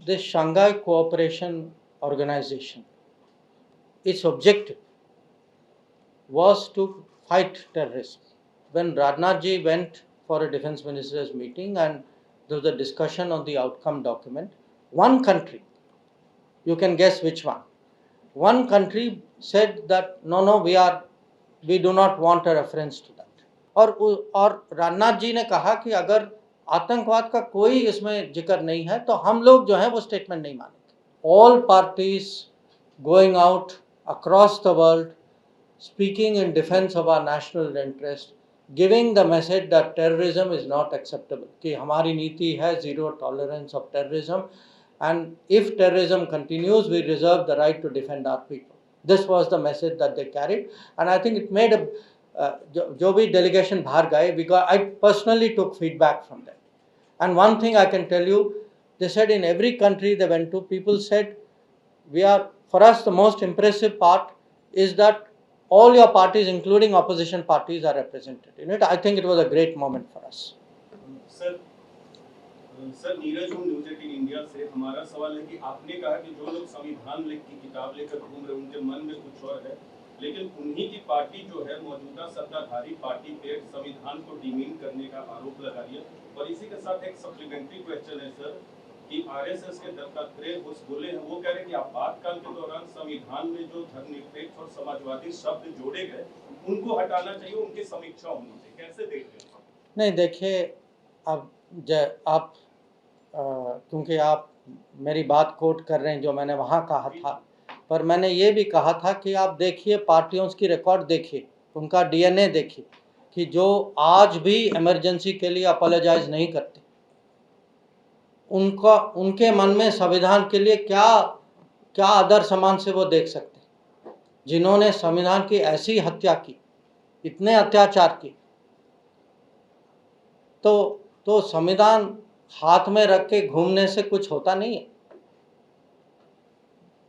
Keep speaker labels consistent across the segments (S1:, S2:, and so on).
S1: This Shanghai Cooperation Organization, its objective was to fight terrorism. When Rajnath ji went for a defense minister's meeting and there was a discussion on the outcome document, one country, you can guess which one country said that no, we do not want a reference to that. और राजनाथ जी ने कहा कि अगर आतंकवाद का कोई इसमें जिक्र नहीं है तो हम लोग जो है वो स्टेटमेंट नहीं मानेंगे. All parties going out across the world speaking in defense of our national interest, giving the message that terrorism is not acceptable, कि हमारी नीति है zero tolerance of terrorism, and if terrorism continues, we reserve the right to defend our people. This was the message that they carried, and I think it made a जो भी delegation बाहर गए, I personally took feedback from them, and one thing I can tell you, they said in every country they went to, people said, for us the most impressive part is that all your parties, including opposition parties, are represented in it. I think it was a great moment for us.
S2: Sir Neeraj हूँ news 18 India से. हमारा सवाल है कि आपने कहा कि जो लोग संविधान की किताब लेकर घूम रहे उनके मन में कुछ और है, लेकिन उन्हीं की पार्टी जो है मौजूदा सत्ताधारी पार्टी पे संविधान को डिमीन करने का आरोप लगा रही है. और इसी के साथ एक सप्लीमेंट्री क्वेश्चन है सर कि आरएसएस के दत्तात्रेय घोष बोले हैं, वो कह रहे हैं कि आपातकाल के दौरान संविधान में जो धर्मनिरपेक्ष और समाजवादी शब्द जोड़े गए उनको हटाना चाहिए, उनकी समीक्षा होनी चाहिए. कैसे देख रहे हैं?
S1: नहीं, देखिए, अब आप क्योंकि आप मेरी बात कोट कर रहे हैं जो मैंने वहाँ कहा था, पर मैंने ये भी कहा था कि आप देखिए पार्टियों की रिकॉर्ड देखिए, उनका डीएनए देखिए कि जो आज भी इमरजेंसी के लिए अपोलोजाइज नहीं करते, उनके मन में संविधान के लिए क्या आदर सम्मान से वो देख सकते, जिन्होंने संविधान की ऐसी हत्या की, इतने अत्याचार किए. तो संविधान हाथ में रख के घूमने से कुछ होता नहीं है.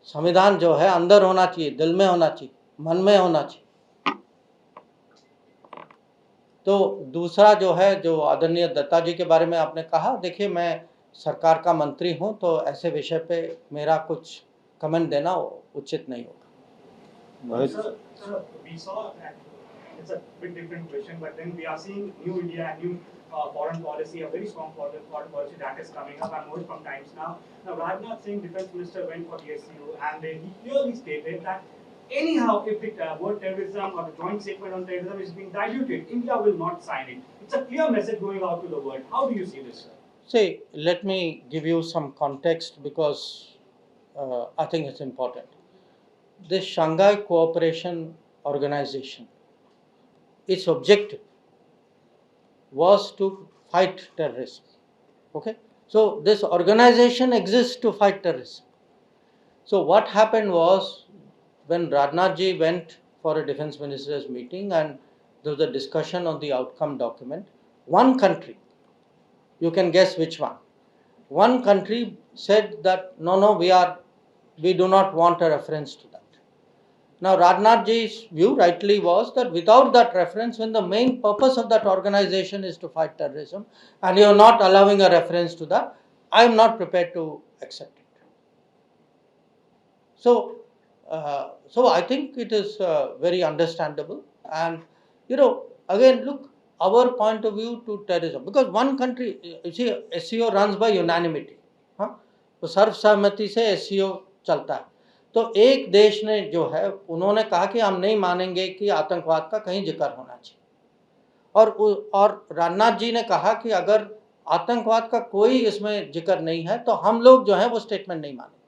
S1: संविधान जो है अंदर होना चाहिए, दिल में होना चाहिए, मन में होना चाहिए. तो दूसरा जो है, जो आदरणीय दत्ता जी के बारे में आपने कहा, देखिए मैं सरकार का मंत्री हूं, तो ऐसे विषय पे मेरा कुछ कमेंट देना उचित नहीं होगा.
S3: It's a bit different question, but then we are seeing new India, new foreign policy, a very strong foreign policy that is coming up and more from times now. Now, Rajnath Singh, defense minister, went for the SCO and he clearly stated that anyhow, if the word terrorism or the joint statement on terrorism is being diluted, India will not sign it. It's a clear message going out to the world. How do you see this, sir?
S1: See, let me give you some context because I think it's important. This Shanghai Cooperation Organization, its objective was to fight terrorism. Okay, so this organization exists to fight terrorism. So what happened was, when Rajnath ji went for a defense minister's meeting and there was a discussion on the outcome document, one country, you can guess which one country said that no, we do not want a reference to that. Now, Rajnath ji's view rightly was that without that reference, when the main purpose of that organization is to fight terrorism, and you are not allowing a reference to that, I am not prepared to accept it. So I think it is very understandable. And again, look, our point of view to terrorism, because one country, you see, SCO runs by unanimity. तो सर्वसहमति से SCO चलता है. तो एक देश ने जो है, उन्होंने कहा कि हम नहीं मानेंगे कि आतंकवाद का कहीं जिक्र होना चाहिए. और राजनाथ जी ने कहा कि अगर आतंकवाद का कोई इसमें जिक्र नहीं है तो हम लोग जो है वो स्टेटमेंट नहीं मानेंगे.